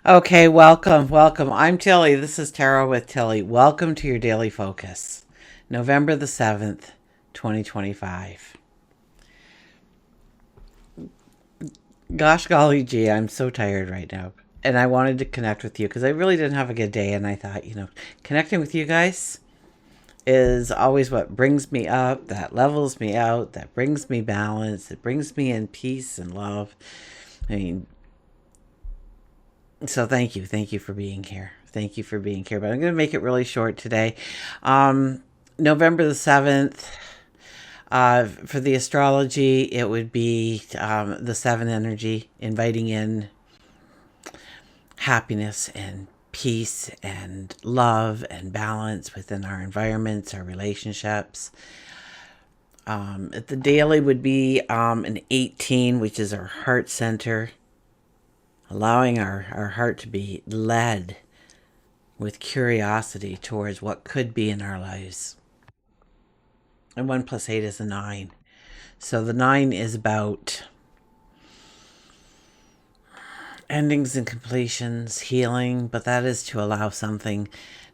Okay, welcome. I'm Tilly. This is Tarot with Tilly. Welcome to your daily focus. November the 7th, 2025. Gosh golly gee, I'm so tired right now. And I wanted to connect with you because I really didn't have a good day. And I thought, connecting with you guys is always what brings me up, that levels me out, that brings me balance, that brings me in peace and love. I mean, so thank you. Thank you for being here. Thank you for being here. But I'm going to make it really short today. November the 7th, for the astrology, it would be the seven energy, inviting in happiness and peace and love and balance within our environments, our relationships. The daily would be an 18, which is our heart center, allowing our heart to be led with curiosity towards what could be in our lives. And 1 plus 8 is a 9. So the 9 is about endings and completions, healing, but that is to allow something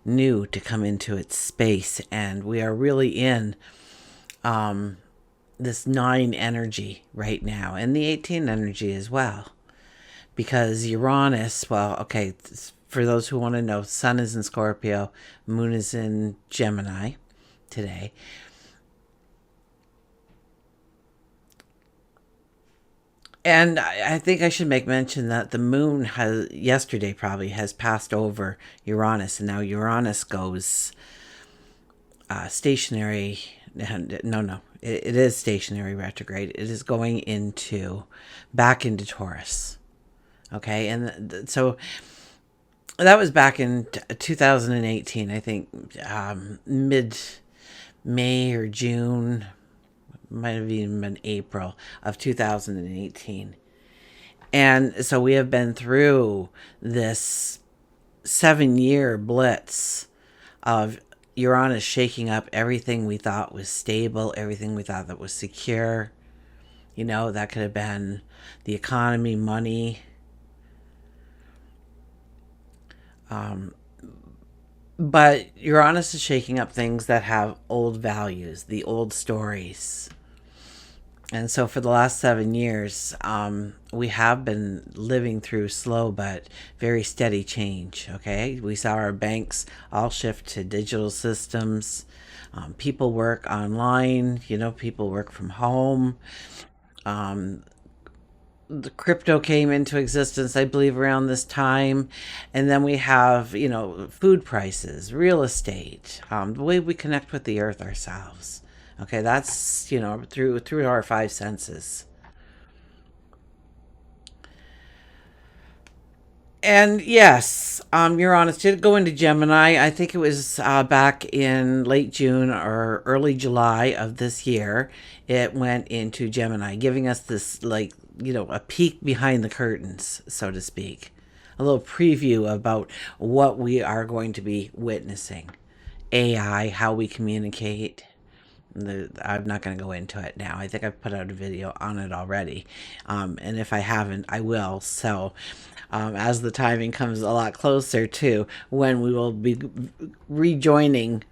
new to come into its space. And we are really in this 9 energy right now, and the 18 energy as well. Because Uranus, well, okay, for those who want to know, Sun is in Scorpio, Moon is in Gemini today. And I think I should make mention that the moon has yesterday probably has passed over Uranus, and now Uranus goes stationary. No, it is stationary retrograde. It is going into back into Taurus. Okay, and so that was back in 2018, I think, mid May or June, might have even been April of 2018. And so we have been through this 7-year blitz of Uranus shaking up everything we thought was stable, everything we thought that was secure. That could have been the economy, money. But Uranus is shaking up things that have old values, the old stories. And so for the last 7 years, we have been living through slow but very steady change. Okay. We saw our banks all shift to digital systems. People work online, people work from home. The crypto came into existence, I believe, around this time. And then we have, food prices, real estate, the way we connect with the earth ourselves. Okay, that's through our five senses. And yes, Uranus did go into Gemini. I think it was back in late June or early July of this year. It went into Gemini, giving us this, like, a peek behind the curtains, so to speak. A little preview about what we are going to be witnessing. AI, how we communicate. I'm not going to go into it now. I think I've put out a video on it already. And if I haven't, I will. So, as the timing comes a lot closer to when we will be rejoining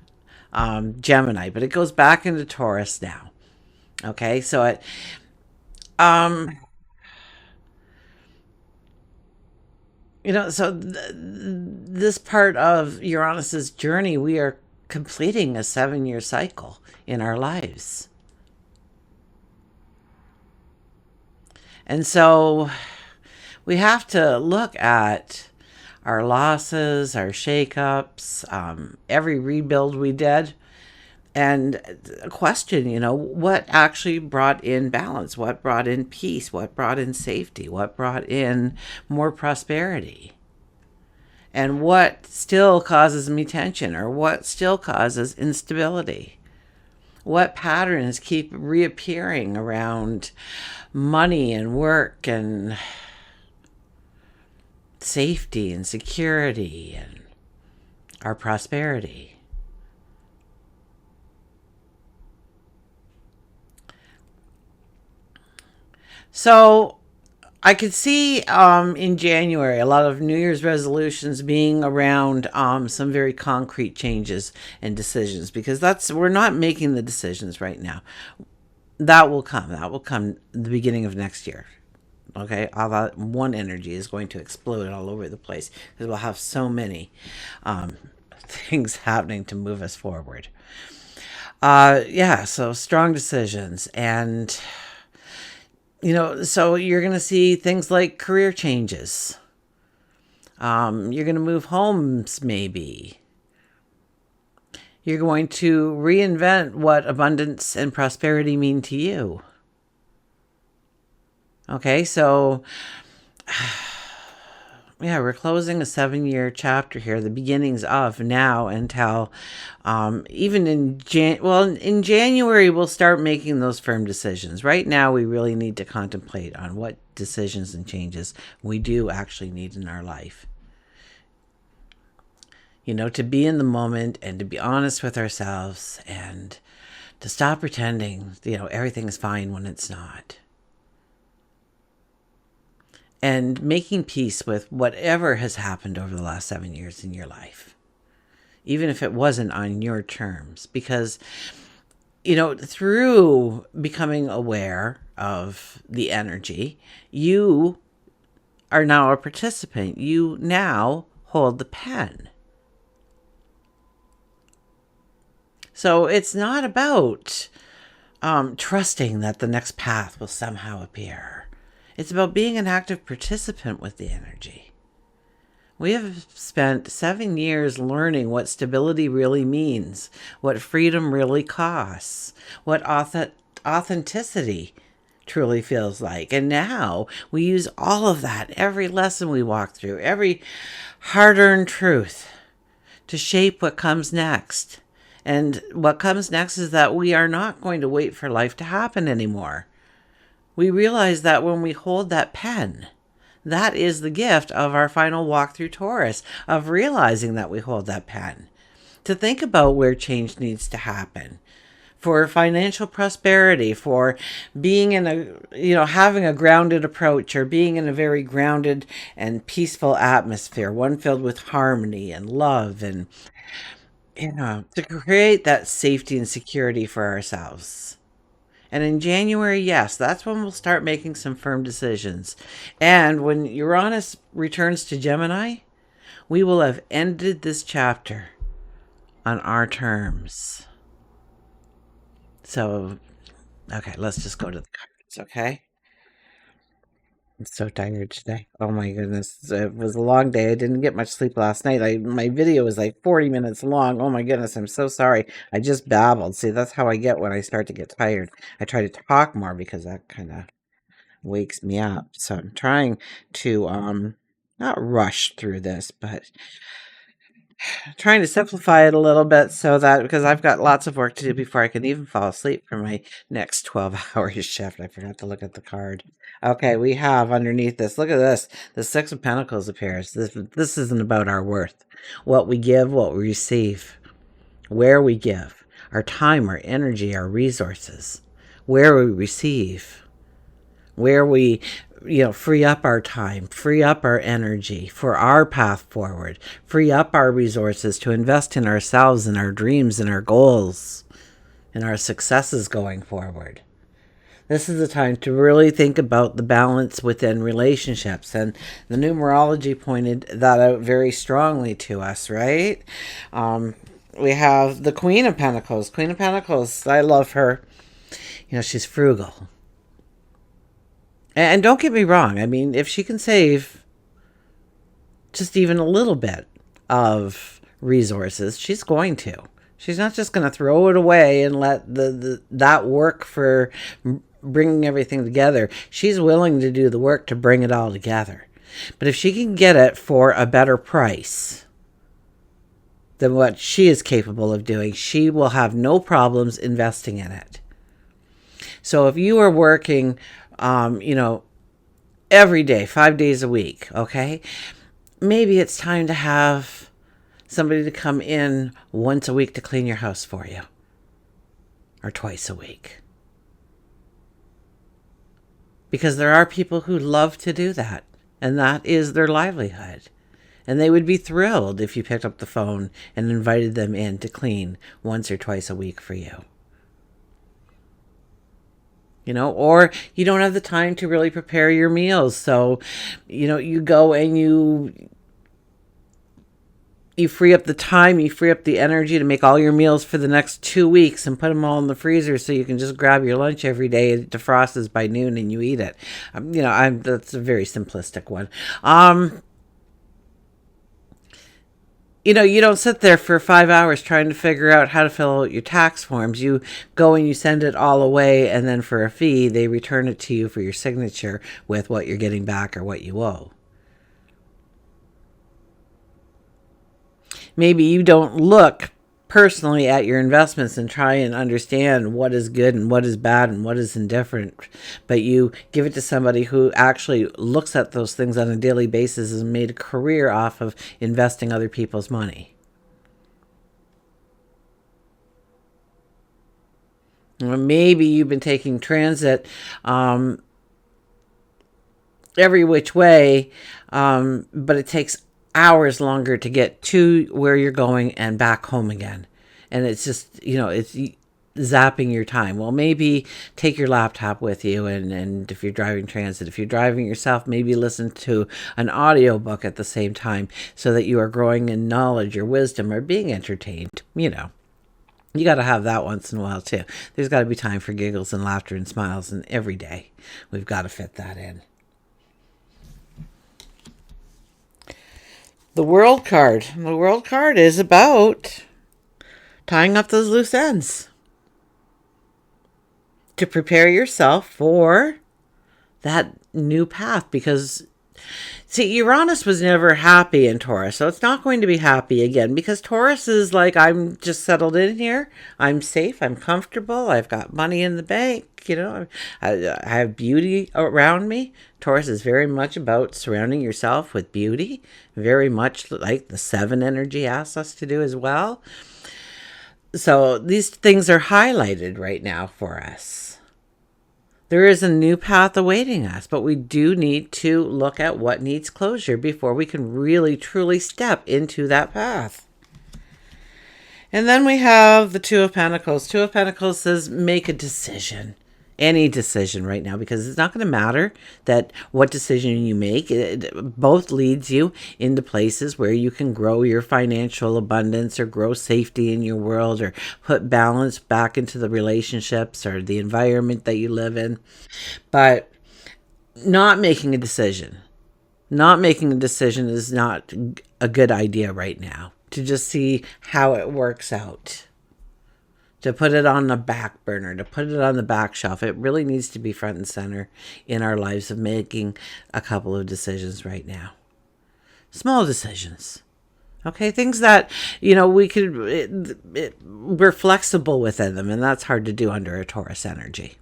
Gemini, but it goes back into Taurus now. Okay, so um, this part of Uranus's journey, we are completing a 7-year cycle in our lives. And so we have to look at our losses, our shakeups, every rebuild we did, and question, what actually brought in balance, what brought in peace, what brought in safety, what brought in more prosperity, and what still causes me tension or what still causes instability. What patterns keep reappearing around money and work and safety and security and our prosperity. So I could see in January a lot of New Year's resolutions being around some very concrete changes and decisions, because we're not making the decisions right now. That will come. That will come the beginning of next year. Okay, all that one energy is going to explode all over the place because we'll have so many things happening to move us forward. Yeah, so strong decisions. And, so you're going to see things like career changes. You're going to move homes, maybe. You're going to reinvent what abundance and prosperity mean to you. Okay, so yeah, we're closing a 7-year chapter here, the beginnings of now until even in January we'll start making those firm decisions. Right now we really need to contemplate on what decisions and changes we do actually need in our life. To be in the moment and to be honest with ourselves and to stop pretending, everything is fine when it's not. And making peace with whatever has happened over the last 7 years in your life, even if it wasn't on your terms. Because, through becoming aware of the energy, you are now a participant. You now hold the pen. So it's not about trusting that the next path will somehow appear. It's about being an active participant with the energy. We have spent 7 years learning what stability really means, what freedom really costs, what authenticity truly feels like. And now we use all of that, every lesson we walk through, every hard-earned truth, to shape what comes next. And what comes next is that we are not going to wait for life to happen anymore. We realize that when we hold that pen, that is the gift of our final walk through Taurus, of realizing that we hold that pen, to think about where change needs to happen for financial prosperity, for being in having a grounded approach, or being in a very grounded and peaceful atmosphere, one filled with harmony and love, and, to create that safety and security for ourselves. And in January, yes, that's when we'll start making some firm decisions. And when Uranus returns to Gemini, we will have ended this chapter on our terms. So, okay, let's just go to the cards, okay? I'm so tired today. Oh my goodness. It was a long day. I didn't get much sleep last night. My video was like 40 minutes long. Oh my goodness. I'm so sorry. I just babbled. See, that's how I get when I start to get tired. I try to talk more because that kind of wakes me up. So I'm trying to not rush through this, but trying to simplify it a little bit, so that, because I've got lots of work to do before I can even fall asleep for my next 12-hour shift. I forgot to look at the card. Okay, we have underneath this, look at this. The Six of Pentacles appears. This isn't about our worth. What we give, what we receive, where we give, our time, our energy, our resources, where we receive, where we free up our time, free up our energy for our path forward, free up our resources to invest in ourselves and our dreams and our goals and our successes going forward. This is the time to really think about the balance within relationships. And the numerology pointed that out very strongly to us, right? We have the Queen of Pentacles. Queen of Pentacles, I love her. She's frugal. And don't get me wrong. I mean, if she can save just even a little bit of resources, she's going to. She's not just going to throw it away and let that work for bringing everything together. She's willing to do the work to bring it all together. But if she can get it for a better price than what she is capable of doing, she will have no problems investing in it. So if you are working every day, 5 days a week, okay? Maybe it's time to have somebody to come in once a week to clean your house for you. Or twice a week. because there are people who love to do that, and that is their livelihood. And they would be thrilled if you picked up the phone and invited them in to clean once or twice a week for you. Or you don't have the time to really prepare your meals. So, you go and you free up the time, you free up the energy to make all your meals for the next 2 weeks and put them all in the freezer so you can just grab your lunch every day. It defrosts by noon and you eat it. That's a very simplistic one. You don't sit there for 5 hours trying to figure out how to fill out your tax forms. You go and you send it all away, and then for a fee, they return it to you for your signature with what you're getting back or what you owe. Maybe you don't look personally at your investments and try and understand what is good and what is bad and what is indifferent, but you give it to somebody who actually looks at those things on a daily basis and made a career off of investing other people's money. Maybe you've been taking transit every which way, but it takes hours longer to get to where you're going and back home again. And it's just, it's zapping your time. Well, maybe take your laptop with you, and if you're driving transit, if you're driving yourself, maybe listen to an audiobook at the same time so that you are growing in knowledge or wisdom or being entertained. You got to have that once in a while too. There's got to be time for giggles and laughter and smiles, and every day we've got to fit that in. The World card. The World card is about tying up those loose ends to prepare yourself for that new path, because Uranus was never happy in Taurus, so it's not going to be happy again, because Taurus is like, I'm just settled in here, I'm safe, I'm comfortable, I've got money in the bank, I have beauty around me. Taurus is very much about surrounding yourself with beauty, very much like the 7 energy asks us to do as well. So these things are highlighted right now for us. There is a new path awaiting us, but we do need to look at what needs closure before we can really, truly step into that path. And then we have the Two of Pentacles. Two of Pentacles says make a decision. Any decision right now, because it's not going to matter that what decision you make. It both leads you into places where you can grow your financial abundance or grow safety in your world or put balance back into the relationships or the environment that you live in. But not making a decision is not a good idea right now, to just see how it works out. To put it on the back burner, to put it on the back shelf. It really needs to be front and center in our lives of making a couple of decisions right now. Small decisions. Okay, things that, we're flexible within them, and that's hard to do under a Taurus energy.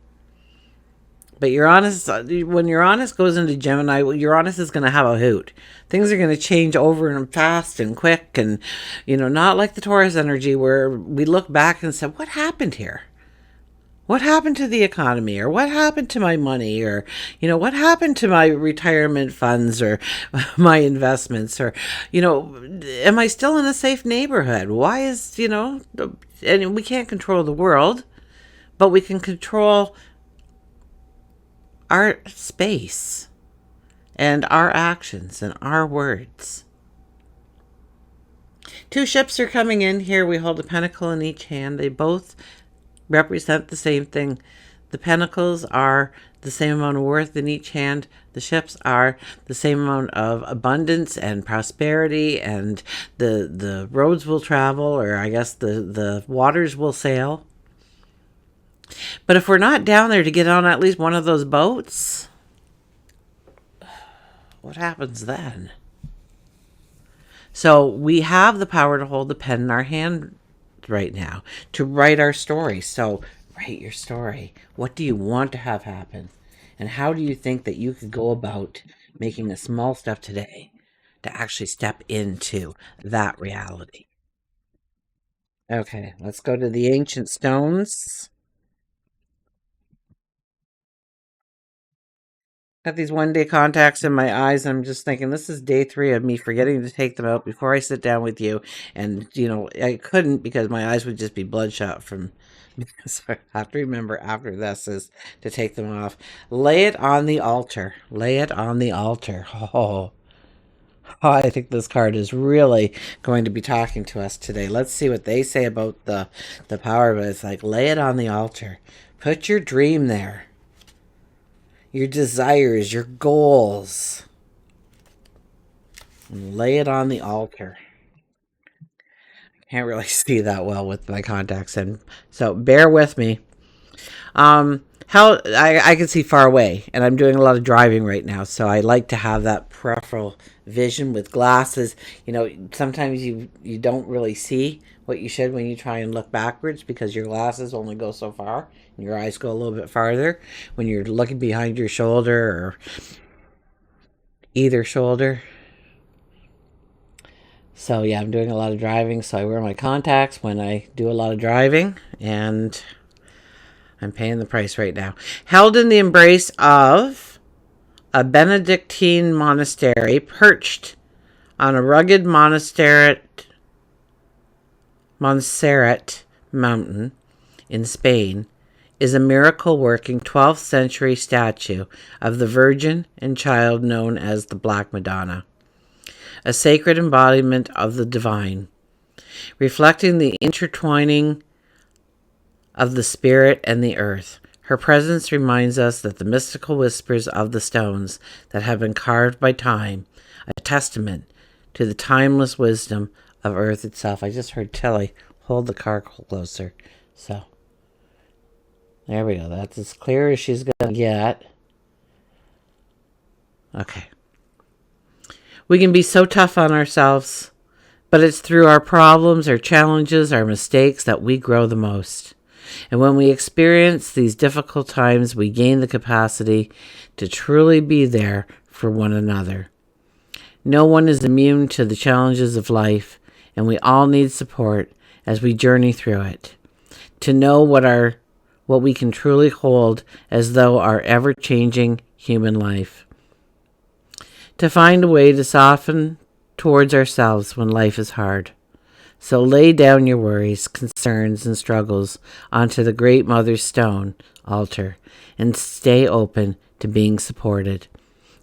But when Uranus goes into Gemini, Uranus is going to have a hoot. Things are going to change over and fast and quick, and not like the Taurus energy where we look back and say, what happened here? What happened to the economy? Or what happened to my money? Or, what happened to my retirement funds or my investments? Or, am I still in a safe neighborhood? Why is, and we can't control the world, but we can control our space and our actions and our words. 2 ships are coming in here. We hold a pentacle in each hand. They both represent the same thing. The pentacles are the same amount of worth in each hand. The ships are the same amount of abundance and prosperity, and the roads will travel, or I guess the waters will sail. But if we're not down there to get on at least one of those boats, what happens then? So we have the power to hold the pen in our hand right now, to write our story. So write your story. What do you want to have happen? And how do you think that you could go about making a small step today to actually step into that reality? Okay, let's go to the ancient stones. Got these 1-day contacts in my eyes. And I'm just thinking this is day 3 of me forgetting to take them out before I sit down with you. And, I couldn't because my eyes would just be bloodshot from. So I have to remember after this is to take them off. Lay it on the altar. Lay it on the altar. I think this card is really going to be talking to us today. Let's see what they say about the power, but it's like lay it on the altar. Put your dream there. Your desires, your goals. And lay it on the altar. Can't really see that well with my contacts in. So bear with me. How I can see far away, and I'm doing a lot of driving right now, so I like to have that peripheral vision with glasses. Sometimes you don't really see what you should when you try and look backwards because your glasses only go so far, and your eyes go a little bit farther when you're looking behind your shoulder or either shoulder. So yeah, I'm doing a lot of driving, so I wear my contacts when I do a lot of driving, and I'm paying the price right now. Held in the embrace of a Benedictine monastery perched on a rugged Montserrat mountain in Spain is a miracle-working 12th century statue of the Virgin and Child known as the Black Madonna, a sacred embodiment of the divine, reflecting the intertwining of the spirit and the earth. Her presence reminds us that the mystical whispers of the stones that have been carved by time, a testament to the timeless wisdom of earth itself. I just heard Tilly hold the car closer. So, there we go. That's as clear as she's going to get. Okay. We can be so tough on ourselves, but it's through our problems, our challenges, our mistakes that we grow the most. And when we experience these difficult times, we gain the capacity to truly be there for one another. No one is immune to the challenges of life, and we all need support as we journey through it. To know what we can truly hold as though our ever-changing human life. To find a way to soften towards ourselves when life is hard. So lay down your worries, concerns, and struggles onto the Great Mother's stone altar and stay open to being supported.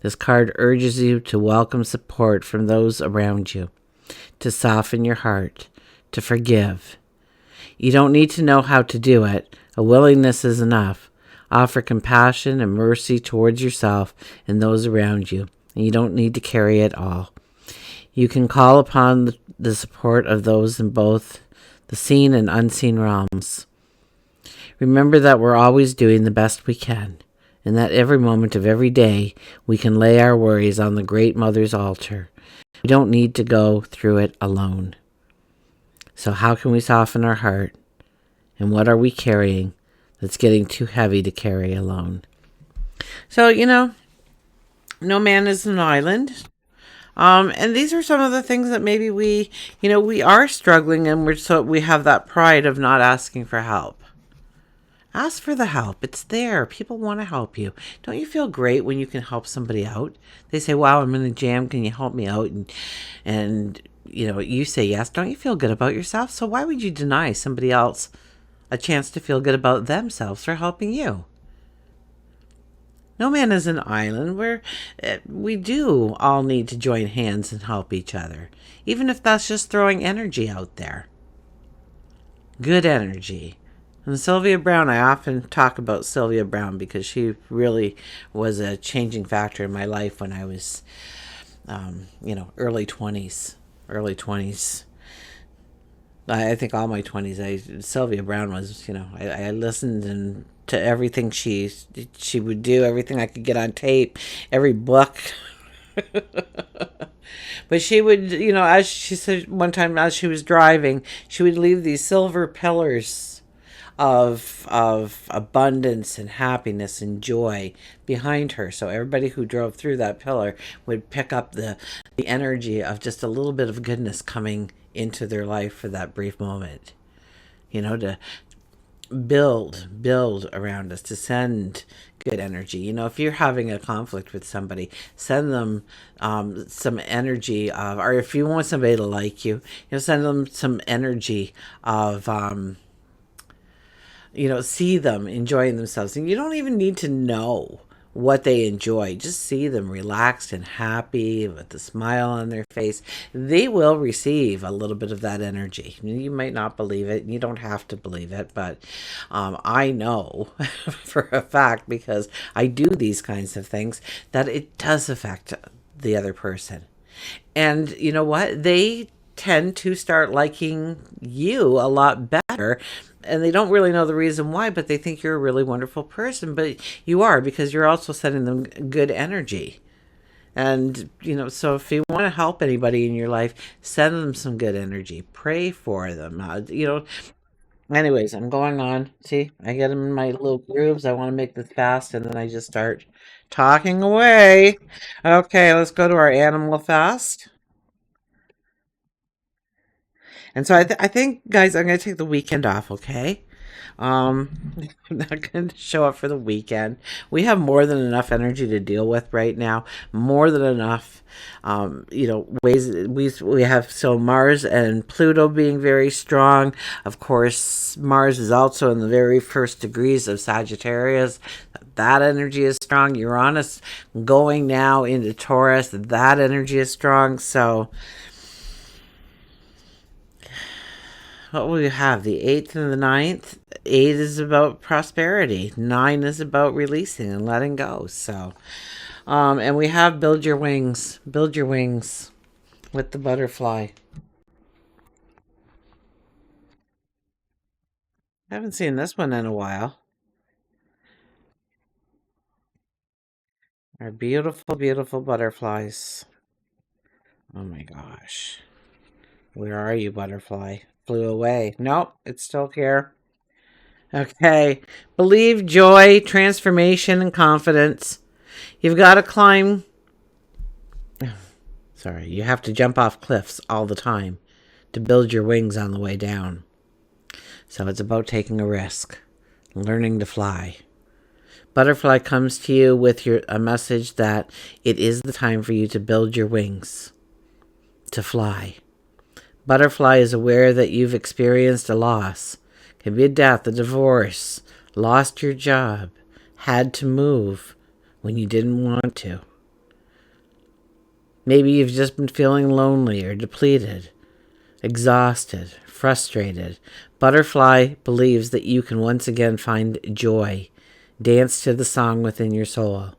This card urges you to welcome support from those around you, to soften your heart, to forgive. You don't need to know how to do it. A willingness is enough. Offer compassion and mercy towards yourself and those around you, and you don't need to carry it all. You can call upon the support of those in both the seen and unseen realms. Remember that we're always doing the best we can, and that every moment of every day we can lay our worries on the Great Mother's altar. We don't need to go through it alone. So how can we soften our heart? And what are we carrying that's getting too heavy to carry alone? So, no man is an island. And these are some of the things that maybe we are struggling, and we have that pride of not asking for help. Ask for the help. It's there. People want to help you. Don't you feel great when you can help somebody out? They say, wow, I'm in a jam. Can you help me out? And you say yes. Don't you feel good about yourself? So why would you deny somebody else a chance to feel good about themselves for helping you? No man is an island. We do all need to join hands and help each other, even if that's just throwing energy out there. Good energy. And Sylvia Browne, I often talk about Sylvia Browne because she really was a changing factor in my life when I was, early 20s. Early 20s. I think all my 20s, Sylvia Browne was, I listened to everything she would do, everything I could get on tape, every book. But she would, as she said one time as she was driving, she would leave these silver pillars of abundance and happiness and joy behind her. So everybody who drove through that pillar would pick up the energy of just a little bit of goodness coming into their life for that brief moment. To build around us, to send good energy. You know, if you're having a conflict with somebody, send them some energy of, or if you want somebody to like you, send them some energy of, see them enjoying themselves. And you don't even need to know what they enjoy. Just see them relaxed and happy with a smile on their face. They will receive a little bit of that energy. You might not believe it. You don't have to believe it, but I know for a fact, because I do these kinds of things, that it does affect the other person. And you know what? They tend to start liking you a lot better, and they don't really know the reason why, but they think you're a really wonderful person. But you are, because you're also sending them good energy. And so if you want to help anybody in your life, send them some good energy, pray for them. Anyways, I'm going on. See, I get them in my little grooves. I want to make this fast, and then I just start talking away. Okay, let's go to our animal fast. And so I think, guys, I'm going to take the weekend off, okay? I'm not going to show up for the weekend. We have more than enough energy to deal with right now. More than enough, ways we have. So Mars and Pluto being very strong. Of course, Mars is also in the very first degrees of Sagittarius. That energy is strong. Uranus going now into Taurus. That energy is strong. So what will you have? The 8th and the 9th. 8 is about prosperity. 9 is about releasing and letting go. So, and we have build your wings. Build your wings with the butterfly. I haven't seen this one in a while. Our beautiful, beautiful butterflies. Oh my gosh. Where are you, butterfly? Flew away. Nope, it's still here. Okay. Believe, joy, transformation, and confidence. You've got to climb. Sorry, you have to jump off cliffs all the time to build your wings on the way down. So it's about taking a risk, learning to fly. Butterfly comes to you with a message that it is the time for you to build your wings, to fly. Butterfly is aware that you've experienced a loss. It can be a death, a divorce, lost your job, had to move when you didn't want to. Maybe you've just been feeling lonely or depleted, exhausted, frustrated. Butterfly believes that you can once again find joy. Dance to the song within your soul.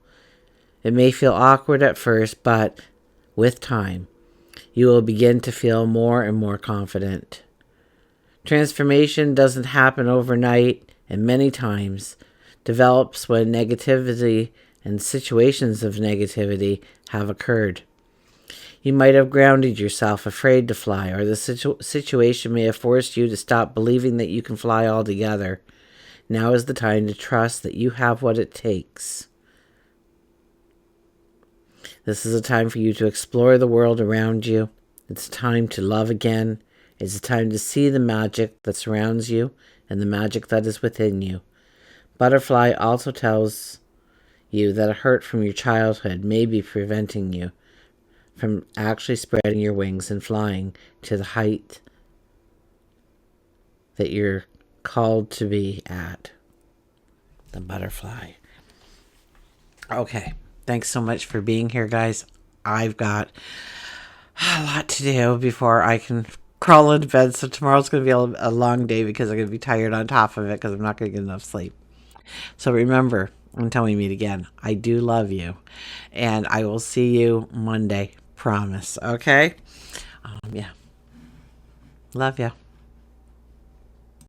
It may feel awkward at first, but with time, you will begin to feel more and more confident. Transformation doesn't happen overnight, and many times develops when negativity and situations of negativity have occurred. You might have grounded yourself, afraid to fly, or the situation may have forced you to stop believing that you can fly altogether. Now is the time to trust that you have what it takes. This is a time for you to explore the world around you. It's time to love again. It's a time to see the magic that surrounds you and the magic that is within you. Butterfly also tells you that a hurt from your childhood may be preventing you from actually spreading your wings and flying to the height that you're called to be at. The butterfly. Okay. Thanks so much for being here, guys. I've got a lot to do before I can crawl into bed. So tomorrow's going to be a long day because I'm going to be tired on top of it because I'm not going to get enough sleep. So remember, until we meet again, I do love you. And I will see you Monday. Promise. Okay? Yeah. Love you.